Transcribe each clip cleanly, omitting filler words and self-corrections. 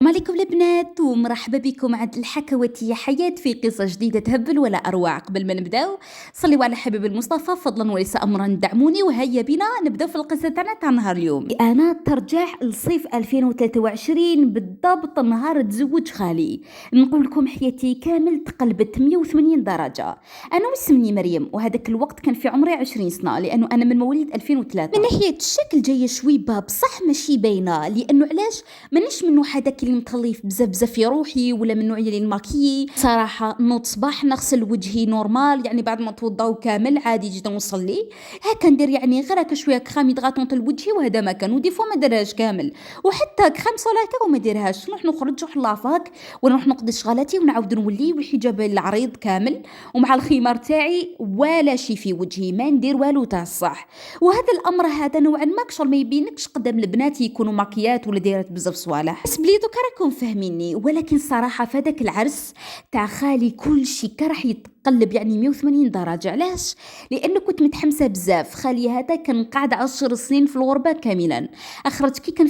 عليكم البنات ومرحبا بكم عند الحكوات يا حياة في قصة جديدة تهبل ولا أروع. قبل ما نبداو صلوا على حبيب المصطفى فضلا وليس أمرا دعموني وهيا بنا نبداو في القصة تاعنا تاع نهار اليوم. أنا ترجع لصيف 2023 بالضبط نهار تزوج خالي. نقول لكم حياتي كامل تقلبت 180 درجة. أنا واسمني مريم وهذاك الوقت كان في عمري 20 سنة لأنه أنا من مواليد 2003. من ناحية الشكل جاية شويبة بصح ماشي باينة لأنه علاش مانيش منو هذاك اللي متخليف بزاف بزاف في روحي ولا من نوعيه اللي الماكيي. صراحه نوض صباح نغسل وجهي نورمال يعني بعد ما توضاو كامل عادي جدا نصلي هكا ندير يعني غير هكا شويه كريم يضغطون لوجهي وهذا ما كان ودي فوا ما دارهاش كامل وحتى كريم صولاكا وما ديرهاش نروح نخرج نروح لافاك ونروح نقضي شغالاتي ونعاود نولي والحجاب العريض كامل ومع الخمار تاعي ولا شي في وجهي ما ندير والو تاع الصح. وهذا الامر هذا نوعا ما كشر ما يبينكش قدام البنات يكونوا ماكيات ولا دايرات بزاف صوالح بس بلي دوكا راكم فاهميني. ولكن صراحه في هذاك العرس تاع خالي كل شيء كرح يتقلب يعني 180 درجه. علاش؟ لانه كنت متحمسه بزاف. خالي هذا كان قاعد 10 سنين في الغربه كاملا. اخرج كي كان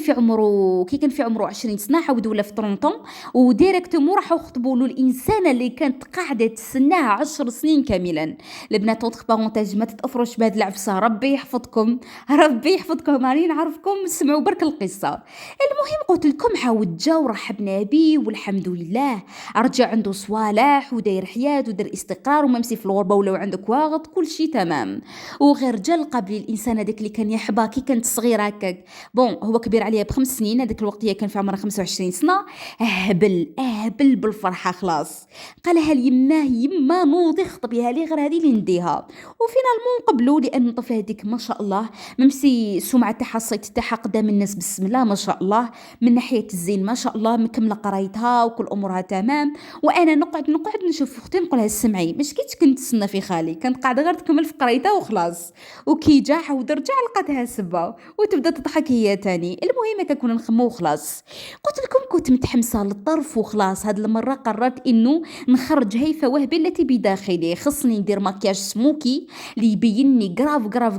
في عمره 20 سنه عاود ولا في طرونطون وديريكتومون راحوا خطبوا له الانسانه اللي كانت قاعده تسناها 10 سنين كاملا. البنات اونتر بارونتاج ما تتاثروش بهاد العفسه ربي يحفظكم ربي يحفظكم راني نعرفكم سمعوا برك القصه. المهم قلت لكم عاود جا ورحبنا بيه والحمد لله رجع عنده صوالح وداير حياة ودار استقرار وممسي في الغربة ولو عندك واغط كل شيء تمام. وغير جا قبل الانسان هذاك اللي كان يحبها كي كانت صغيره هكاك. بون هو كبير عليها بخمس سنين هذاك الوقت هي كان في عمرها 25 سنه. اهبل بالفرحه خلاص. قالها ليماه يما نوضي خطبيها لي غير هذه اللي نديها. وفينالمون قبلوا لان الطفله هذيك ما شاء الله ممسي السمعه تاعها الصيت تاعها قدام الناس بسم الله ما شاء الله من ناحيه الزين ما شاء الله مكمله قرايتها وكل امورها تمام. وانا نقعد نشوف اختي نقولها سمعي مش كي كنت تسنى في خالي كانت قاعده غير تكمل في قرايتها وخلاص. وكي جا عاود رجع لقاتها سبه وتبدا تضحك هي تاني. المهم كنا نخمو وخلاص. قلت لكم كنت متحمسه للطرف وخلاص. هاد المره قررت انه نخرج هيفا وهبي التي بداخلي. خصني ندير مكياج سموكي اللي يبيني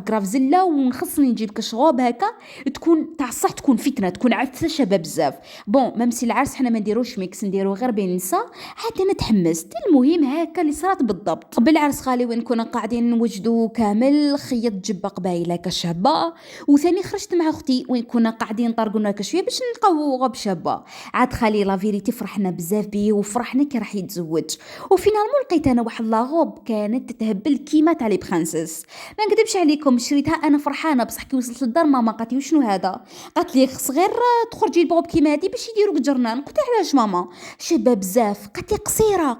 قراف زله ونخصني نجيب كشغوب هكا تكون تاع الصح تكون فتنه تكون عفسه شباب بزاف. بون ممسي العرس حنا ما نديروش ميكس نديرو غير بين النساء. حتى انا تحمست. المهم هكا اللي صارت بالضبط قبل عرس خالي وين كنا قاعدين نوجدو كامل خيط جبه قبايله كشابه. وثاني خرجت مع اختي وين كنا قاعدين نطرقونا كشويه باش نلقاو غب شابه. عاد خالي لا فيريتي فرحنا بزاف بيه وفرحنا كي راح يتزوج. وفينالمون لقيت انا واحد لا غوب كانت تتهبل كيما تاع لي برانسيس. ما نكذبش عليكم شريتها انا فرحانه بصح كي وصلت للدار ماما قالت لي شنو هذا. قالت لي خص غير تخرجي البوب كيما هادي باش يديروك جرنان. قلت علاش ماما شابه بزاف. قالت لي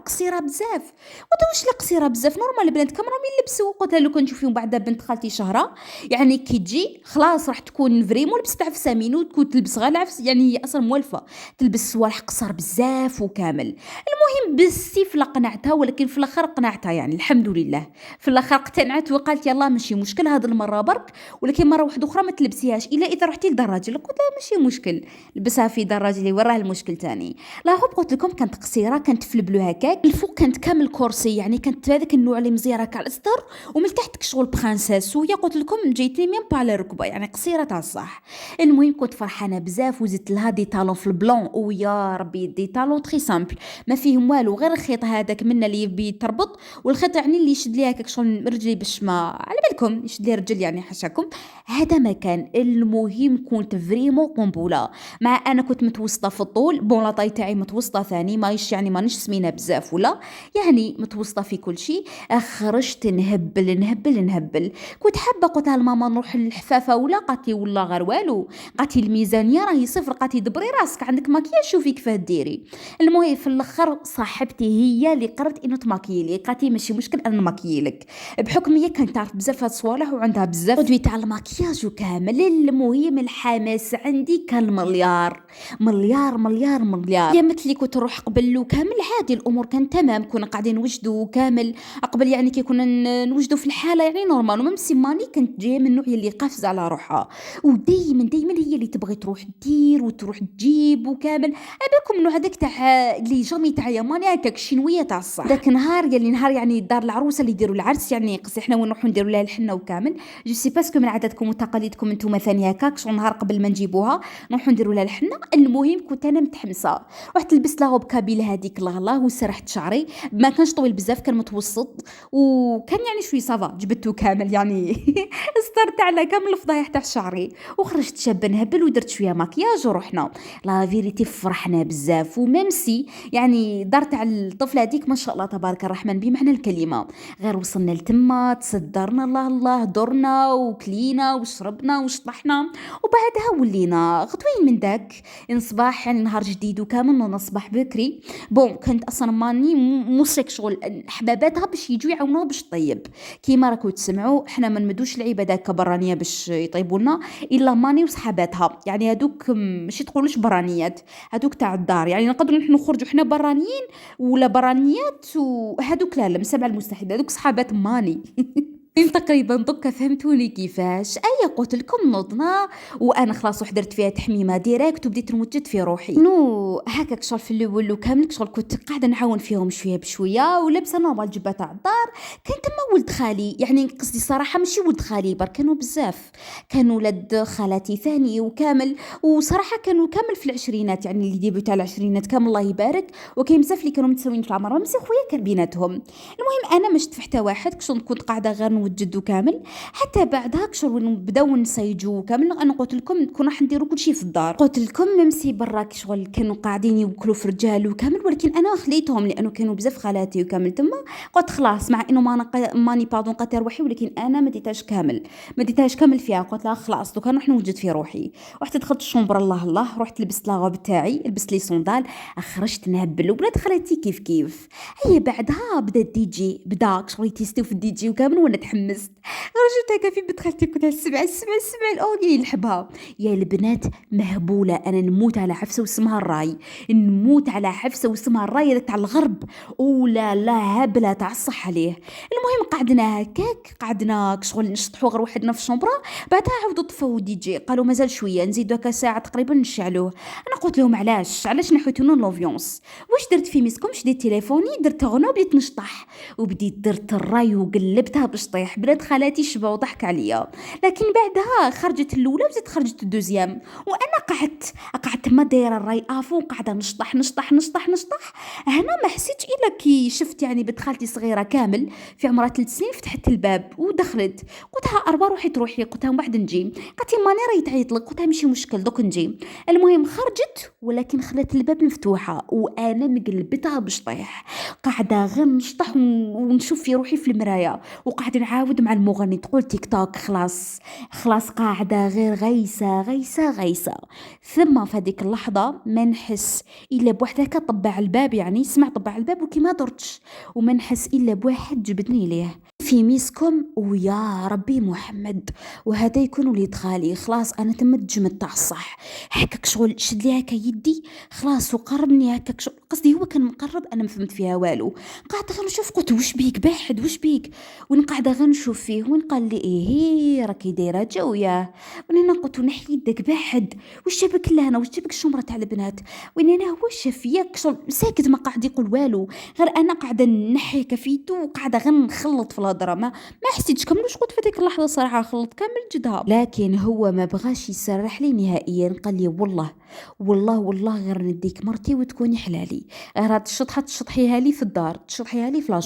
قصيره بزاف. قلت واش لا قصيره بزاف نورمال البنات كامل راهم يلبسوا. قلت لها لو كان نشوف فيهم بعدا بنت خالتي شهره يعني كي تجي خلاص راح تكون فريمون لبست عفسه مينو تكون تلبس غير العفس يعني هي اصلا موالفه تلبس صوالح قصار بزاف وكامل. المهم بالسيف لا قنعتها ولكن في الاخر قنعتها يعني الحمد لله. في الاخر اقتنعت وقالت يلا ماشي مشكل هذه المره برك ولكن مره واحده اخرى ما تلبسيهاش الا اذا رحتي لدراجل. قلت لها ماشي مشكل لبسها في دراجل اللي وراه المشكل تاني. لا غوب قلت لكم كانت قصيره كانت في البلو هكاك الفوق كانت كامل كورسي يعني كانت هذاك النوع اللي مزيره كاع الصدر ومن تحت كشغل برانسيس وهي قلت لكم جيتني ميم با على الركبه يعني قصيره تاع الصح. المهم كنت فرحانه بزاف وزدت لها دي طالون في البلون ويا ربي دي طالون تري سامبل ما فيهم والو غير الخيط هذاك منا اللي يبي تربط والخيط يعني اللي يشد ليها هكاك شغل رجلي باش ما على بالكم يشد لي رجل يعني حاشاكم. هذا ما كان. المهم كنت فريمون قنبله مع انا كنت متوسطه في الطول. بون لا طاي تاعي متوسطه ثاني مايش يعني مانيش سمينه بزاف ولا يعني متوسطه في كل شيء. خرجت نهبل كنت حابه قلت لها لماما نروح للحفافه ولا قالت لي والله غير والو. قالت لي الميزانيه راهي صفر. قالت لي دبري راسك عندك ماكياج شوفي كيفاه ديري. المهم في الاخر صاحبتي هي اللي قررت انه تماكيي لي. قالت لي ماشي مشكل انا نماكيي لك بحكم هي كانت تعرف بزاف هاد الصوالح وعندها بزاف ادوي تاع الماكياج وكامل. المهم الحماس عندي كان مليار. يا مثلي كنت نروح قبل كامل عادي الامور كان تمام كنا قاعدين نوجدوا وكامل قبل يعني كي كنا نوجدوا في الحالة يعني نورمال، وميم سي ماني كانت جاية من النوع يلي قافزة على روحها، ودايمًا هي اللي تبغي تروح دير وتروح تجيب وكامل، علابالكم النوع هذاك تاع اللي جامي تاع يا ماني هكاك الشينوية تاع الصح. داك النهار يلي نهار يعني دار العروسة اللي يديروا العرس يعني قصدي حنا وين نروحوا نديروا لها الحنة وكامل، جو سي باسكو من عاداتكم وتقاليدكم نتوما ثاني هكاك شغل نهار قبل ما نجيبوها نروحوا نديروا لها الحنة. المهم كنت أنا متحمسة، رحت لبست لا روب كابيل هذيك الله وسرحت شعري، ما كانش طويل بزاف كان متوسط وكان يعني شوي صافا جبدته كامل يعني استرت على كامل الفضايح تاع شعري، وخرجت شابة نهبل ودرت شوية مكياج ورحنا. لا فيريتي فرحنا بزاف وميمسي يعني دار تاع الطفلة هذيك ما شاء الله تبارك الرحمن بمعنى الكلمة، غير وصلنا لتما تصدرنا الله درنا وكلينا وشربنا وشطحنا وبعدها ولينا غدوين من داك نصباح يعني نهار جديد وكامل نصبح بكري. بون كانت اصلا ماني موسيك شغل حباباتها باش يجوا يعاونوها باش طيب كيما راكو تسمعوا حنا ما نمدوش العيبه داك برانيه باش يطيبوا لنا الا ماني وصحاباتها، يعني هذوك ماشي تقولوش برانيات، هذوك تاع الدار يعني نقدروا نحن نخرجوا حنا برانيين ولا برانيات، وهذوك لا من سبع المستحيل هذوك صحابات ماني تقريبا دوكا فهمتوني كيفاش. اي قلت لكم نضنا وانا خلاص وحضرت فيها تحميمه ديريكت وبديت نوجد في روحي نو هكاك شغل في الاول وكامل شغل كنت قاعده نعاون فيهم شويه بشويه ولابسه نورمال جبه تاع الدار. كان تما ولد خالي يعني قصدي صراحه ماشي ولد خالي برك كانوا بزاف، كانوا ولاد خالاتي ثاني وكامل، وصراحه كانوا كامل في العشرينات يعني اللي ديبو تاع العشرينات كامل الله يبارك، وكاين بزاف اللي كانوا متساويين في العمر ميم سي خويا كان بيناتهم. المهم انا ما شفت حتى واحد كنت قاعده غير نوجدوا كامل، حتى بعدها كشغل بداو نسيجوا كامل. انا قلت لكم كنا راح نديروا كل شيء في الدار، قلت لكم ميمسي برا كشغل كانوا قاعدين يوكلوا في رجال وكامل، ولكن انا خليتهم لانه كانوا بزاف خالاتي وكامل تما. قلت خلاص مع انه ماني باردون قاتل روحي، ولكن انا ما ديتهاش كامل فيها. قلت لها خلاص دوكا نروح نوجد في روحي. رحت دخلت الشومبر الله رحت لبست لا روب تاعي لبست لي صوندال خرجت نهبل وبنات خالاتي كيف هي. بعدها بدا الدي جي بدا كشغل يتيستيو في الدي جي وكامل وانا تحمست. رجعت هكا في بنت خالتي كنت السبع الاغنيه نحبها يا البنات مهبوله. انا نموت على حفصه واسمها الراي، نموت على حفصه واسمها الراي هذاك تاع الغرب لا هبله تاع الصح عليه. المهم قعدنا هكاك قعدنا شغل نشطحوا غير وحدنا في الشومبره. بعدها عاودوا طفوا دي جي قالوا مازال شويه نزيدوا هكا ساعه تقريبا نشعلوه. انا قلت لهم علاش نحيتوا لنا لوفيونس. واش درت في ميسكم شديت تليفوني درت غنى وبديت نشطح وبديت درت الراي وقلبتها باش طيح. بنات خالاتي شبعوا وضحك عليا، لكن بعدها خرجت الاولى وزيد خرجت الدوزيام وانا قعدت ما دايره الراي افو قاعده نشطح. هنا ما حسيتش الا كي شفت يعني بنت خالتي صغيره كامل في عمرها 3 سنين فتحت الباب ودخلت. قلتها اربع روحي قلتها من بعد نجي. قالت لي ماني راهي تعيط لك. قلتها ماشي مشكل دوك نجي. المهم خرجت ولكن خلت الباب مفتوحه وانا مقلبتها باش طيح. قاعده غير نشطح ونشوف في روحي في المرايه وقاعده نعاود مع المغني تقول تيك توك. خلاص قاعده غير غيسه. ثم في هذيك اللحظه ما نحس الا بواحد هكا طبع الباب يعني سمع طبع الباب وكما درتش وما نحس الا بواحد جبدني ليه في ميسكم ويا ربي محمد وهذا يكون وليد خالي. خلاص انا تمت جمد تاع الصح هكاك شغل شد لي هكا يدي خلاص وقربني هكاك شغل قصدي هو كان مقرب انا ما فهمت فيها والو. قاعده غير نشوف قلت واش بيك باحد واش بيك وين قاعده غير نشوف فيه وين قال لي ايه راكي دايره جويه وين انا قلت نحي يدك باحد واش جابك لهنا واش جابك الشمره تاع البنات وين انا هو شاف ياك شغل ساكت ما قاعد يقول والو غير انا قاعده نحي كفيتو وقاعده غير نخلط في الهضره ما حسيتش كامل واش قلت في ديك اللحظه صراحه خلط كامل جدها. لكن هو ما بغاش يسرح لي نهائيا قال لي والله غير نديك مرتي وتكوني حلالي غير هاد الشطحه تشطحيها لي في الدار تشطحيها لي في لا.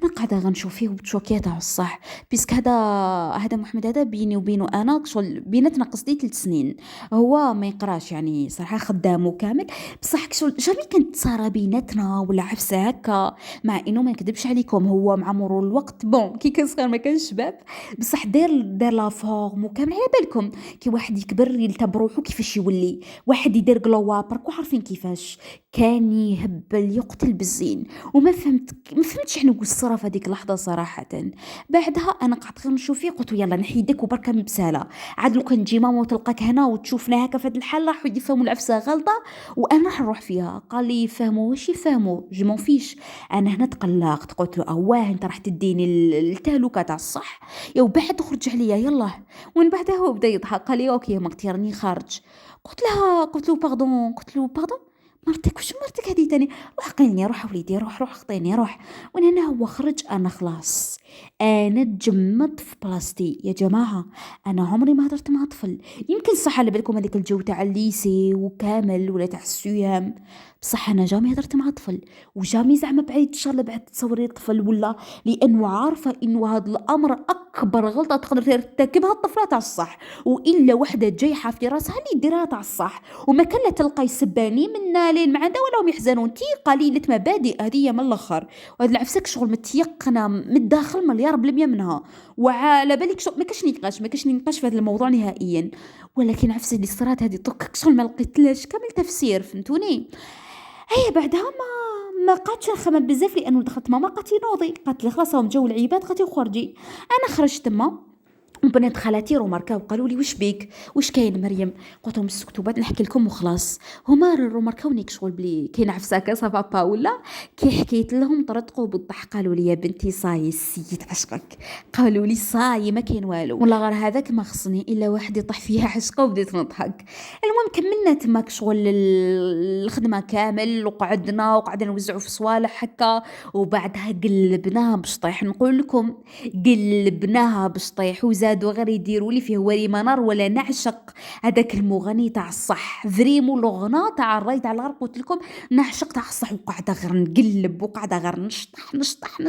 انا قاعده غنشوف فيه وبتشوكيه تاع الصح بيسك هذا محمد هذا بيني وبينه انا شغل بيناتنا قصدي 3 سنين. هو ما يقراش يعني صراحه خدامه كامل بصح شغل جامي كانت صار بيناتنا ولا عفسه هكا. مع انه ما نكذبش عليكم هو مع مرور الوقت بون كي كان صغير ما كانش شباب بصح دار لا فورم وكامل على بالكم كي واحد يكبر يلتب روحو كيفاش يولي واحد يدير قلوة برك عارفين كيفاش كان يهبل يقتل بالزين. وما فهمت ما فهمتش شنو قصرة في هذيك اللحظة صراحة. بعدها انا قعدت غير نشوف فيه، قلت له يلا نحيدك وبركة مبسالة، عاد لو كان تجي ماما وتلقاك هنا وتشوفنا هكا في هذا الحال راح يفهموا العفسة غلطة وانا راح نروح فيها. قال لي يفهموا واش يفهموا جو فيش. انا هنا تقلقت، قلت له اواه انت راح تديني التهلكة تاع الصح يا وبعد تخرج عليا يلا. ومن بعدها هو بدا يضحك قال لي اوكي مقتي راني خارج. قلت له باردون، مرتك وش مرتك هذه تاني؟ روح قيلني، روح وليدي، روح خطيني روح. وين هنا هو خرج انا خلاص انا تجمدت في بلاصتي يا جماعه. انا عمري ما هدرت مع طفل، يمكن صح على بالكم هذيك الجو تاع الليسي وكامل ولا تاع السيام، بصح انا جامي هدرت مع طفل وجامي زعما بعيد ان شاء الله بعد تصوري طفل ولا، لانه عارفه انه هذا الامر اكبر غلطه تقدر ترتكبها الطفله تاع الصح، والا وحده جايحه في راسها اللي ديرها تاع الصح. وما كان لا تلقى يسباني منا لين ما عنده ولا هم يحزنون تي قليله مبادئ هذه من الاخر. وهذا العفسك شغل متيقنه من الداخل مليار بالمية منها، وعلى بالك شغل ما كاش نقاش في هذا الموضوع نهائيا. ولكن عفسه اللي صرات هذه طك شغل ما لقيتلاش كامل تفسير فهمتوني. هي بعدها ما قعدتش نخمم بزاف لانه دخلت ماما قالت لي نوضي، قالت لي خلاص راهم جاو العباد قالت لي خرجي. انا خرجت تما وبنات خالاتي روماركاو وقالوا لي واش بيك واش كاين مريم؟ قلت لهم اسكتوا بعد نحكي لكم وخلاص. هما روماركاوني شغل بلي كاين عفساكه صا بابا ولا كي حكيت لهم طردقوا بالضحك قالوا لي يا بنتي صاي السيد عشقك، قالوا لي صاي ما كاين والو والله غير هذاك ما خصني الا واحد يطيح فيها عشقه وبديت نضحك. المهم كملنا تماك شغل الخدمه كامل وقعدنا نوزعوا في صوالح هكا، وبعدها قلبناها باش طيح نقول لكم قلبناها باش طيح. وزادوا غير يديروا لي فيه وري منار ولا نعشق هذاك المغني تاع الصح فريمو لغنا تاع الراي تاع الغرب. قلت لكم نعشق تاع الصح وقاعده غير نقلب وقاعده غير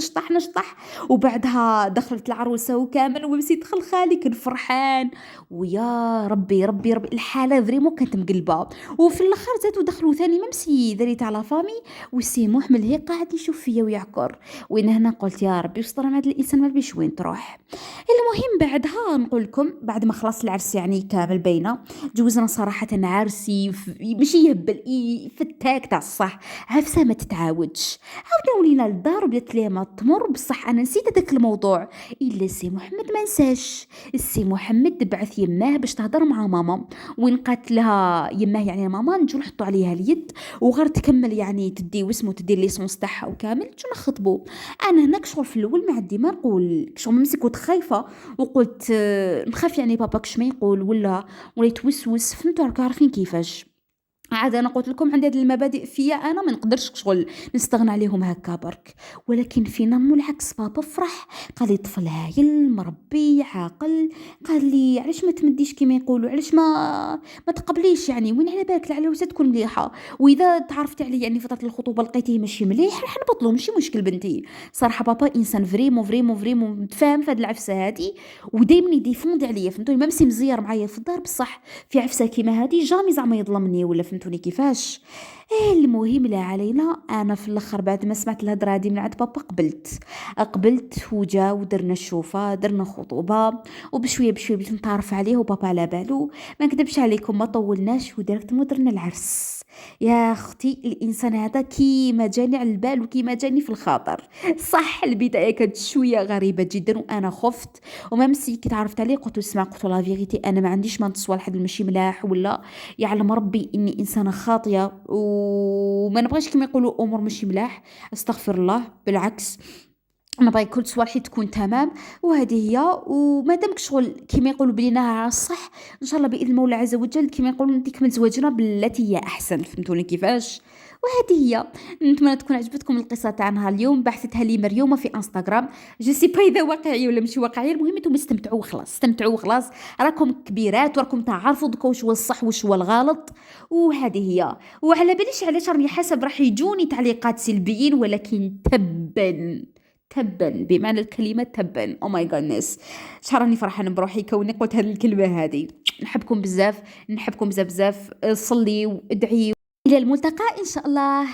نشطح. وبعدها دخلت العروسه وكامل ومسيت دخل خالي كان فرحان ويا ربي الحاله فريمو كانت مقلبه. وفي الاخر زادوا دخلوا ثاني ممسي دري تاع لا فامي والسي محمل هي قاعد يشوف فيا ويعكر. وين هنا قلت يا ربي وستر هذا الانسان ما بيش وين تروح. المهم بعدها نقول لكم بعد ما خلص العرس يعني كامل بينا جوزنا صراحة عرسي ماشي يهبل فتاك تاع الصح، عفسة ما تتعاودش. عاودنا ولينا للدار وبدات ليها تمر بصح انا نسيت هذاك الموضوع. الا السي محمد ما نساش، السي محمد بعث يماه باش تهضر مع ماما وين قالت لها يماه يعني ماما نجو نحطوا عليها اليد وغير تكمل يعني تدي واسمه تدير ليسونس تاعها وكامل نجو نخطبوا. انا هناك شغل في الاول ما عندي ما نقول شغل ممسك كنت خايفه وقلت نخاف يعني بابا كش ما يقول ولا يتوسوس فهمتوا راكم عارفين كيفاش. عاد انا قلت لكم عندي هذه المبادئ فيا انا ما نقدرش شغل نستغنى عليهم هكا برك. ولكن فينا مو العكس بابا فرح قال لي طفل هايل مربي عاقل، قال لي علاش ما تمديش كيما يقولوا علاش ما تقبليش يعني وين على بالك العروسه تكون مليحه واذا تعرفتي عليه يعني فتره الخطوبه لقيتيه ماشي مليح راح نبطلو ماشي مشكل بنتي. صراحه بابا انسان فريمون متفاهم في هذه العفسه هذه ودائما يديفوندي عليا فهمتوني. ميم سي مزير معايا في الدار بصح في عفسه كيما هذه جامي زعما يظلمني ولا فهمتوني كيفاش. المهم لا علينا انا في الاخر بعد ما سمعت الهضره هذه من عند بابا قبلت وجا ودرنا الشوفه درنا خطوبه وبشويه بديت نتعرف عليه وبابا على بالو. ما نكذبش عليكم ما طولناش ودرت درنا العرس. يا اختي الانسان هذا كيما جاني على البال وكيما جاني في الخاطر. صح البدايه كانت شويه غريبه جدا وانا خفت وما مسي كي تعرفت عليه قلت اسمع قلت لا فيغيتي انا ما عنديش ما نتصور حد ماشي ملاح ولا يعلم ربي اني انسانه خاطيه وما نبغيش كما يقولوا امور ماشي ملاح استغفر الله بالعكس نبغي كل صوالحي تكون تمام وهذه هي. وما دامك شغل كما يقولوا بلينا على الصح ان شاء الله باذن المولى عز وجل كما يقولوا نكمل زواجنا بالتي هي احسن فهمتوني كيفاش. وهذه هي نتمنى تكون عجبتكم القصه تاعنا اليوم بحثتها لي مريومه في انستغرام جو سي با اذا واقعي ولا ماشي واقعي المهم انتم استمتعوا خلاص راكم كبيرات وراكم تعرفوا دوكا واش هو الصح واش هو الغلط. وهذه هي وعلى باليش علاش راني حسب راح يجوني تعليقات سلبيين ولكن تبا بمعنى الكلمة تبا او ماي جادنس شحال راني فرحانه بروحي كوني قلت هذه الكلمه هذه. نحبكم بزاف بزاف صلي وادعي الى الملتقى ان شاء الله.